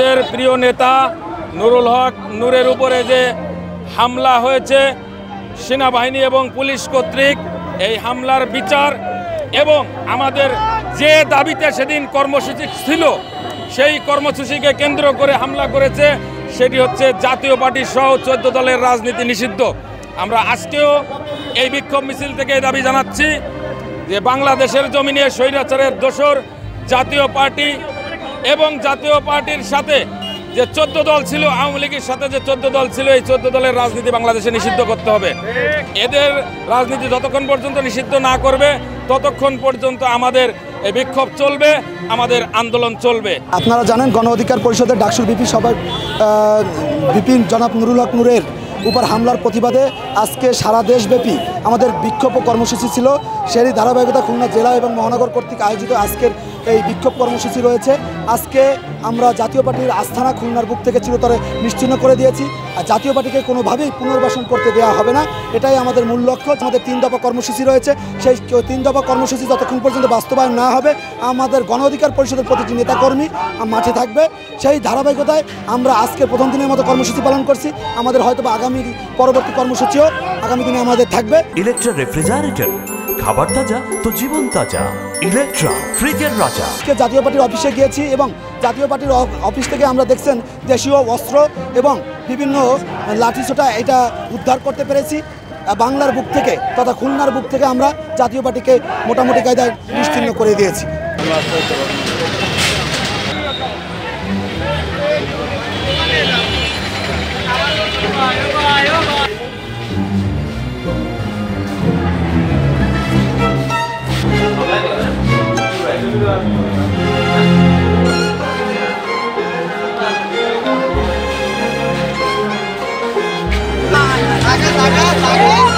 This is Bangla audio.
আমাদের প্রিয় নেতা নুরুল হক নূরের উপরে যে হামলা হয়েছে সেনাবাহিনী এবং পুলিশ কর্তৃক, এই হামলার বিচার এবং আমাদের যে দাবিতে সেদিন কর্মসূচি ছিল সেই কর্মসূচিকে কেন্দ্র করে হামলা করেছে, সেটি হচ্ছে জাতীয় পার্টি সহ 14 দলের রাজনীতি নিষিদ্ধ। আমরা আজকেও এই বিক্ষোভ মিছিল থেকে দাবি জানাচ্ছি যে বাংলাদেশের জমিনে স্বৈরাচারের দোসর জাতীয় পার্টি এবং জাতীয় পার্টির সাথে যে 14 দল ছিল, আওয়ামী লীগের সাথে যে 14 দল ছিল, এই 14 দলের রাজনীতি বাংলাদেশে নিষিদ্ধ করতে হবে। এদের রাজনীতি যতক্ষণ পর্যন্ত নিষিদ্ধ না করবে ততক্ষণ পর্যন্ত আমাদের এই বিক্ষোভ চলবে, আমাদের আন্দোলন চলবে। আপনারা জানেন গণ অধিকার পরিষদের ডাকসুর বিপি সভায় বিপিন জনাব নুরুল হক নূরের উপর হামলার প্রতিবাদে আজকে সারা দেশব্যাপী আমাদের বিক্ষোভ কর্মসূচি ছিল। সেই ধারাবাহিকতা খুলনা জেলা এবং মহানগর কর্তৃক আয়োজিত আজকের এই বিক্ষোভ কর্মসূচি রয়েছে। আজকে আমরা জাতীয় পার্টির আস্থানা খুলনার বুক থেকে চিরতরে নিশ্চিহ্ন করে দিয়েছি। আর জাতীয় পার্টিকে কোনোভাবেই পুনর্বাসন করতে দেওয়া হবে না, এটাই আমাদের মূল লক্ষ্য। আমাদের 3 দফা কর্মসূচি রয়েছে, সেই 3 দফা কর্মসূচি যতক্ষণ পর্যন্ত বাস্তবায়ন না হবে আমাদের গণ অধিকার পরিষদের প্রতিটি নেতাকর্মী মাঠে থাকবে। সেই ধারাবাহিকতায় আমরা আজকে প্রথম দিনের মতো কর্মসূচি পালন করছি। আমাদের হয়তো আগামী পরবর্তী কর্মসূচিও আগামী দিনে আমাদের থাকবে। ইলেকট্রা রেফ্রিজারেটর, খাবার তাজা তো জীবন তাজা। ইলেকট্রা ফ্রিজের রাজা। জাতীয় পার্টির অফিসে গিয়েছি এবং জাতীয় পার্টির অফিস থেকে আমরা দেখছেন দেশীয় অস্ত্র এবং বিভিন্ন লাঠিসোঁটা এটা উদ্ধার করতে পেরেছি। বাংলার বুক থেকে তথা খুলনার বুক থেকে আমরা জাতীয় পার্টিকে মোটামুটি কায়দায় নিশ্চিহ্ন করে দিয়েছি। Taga.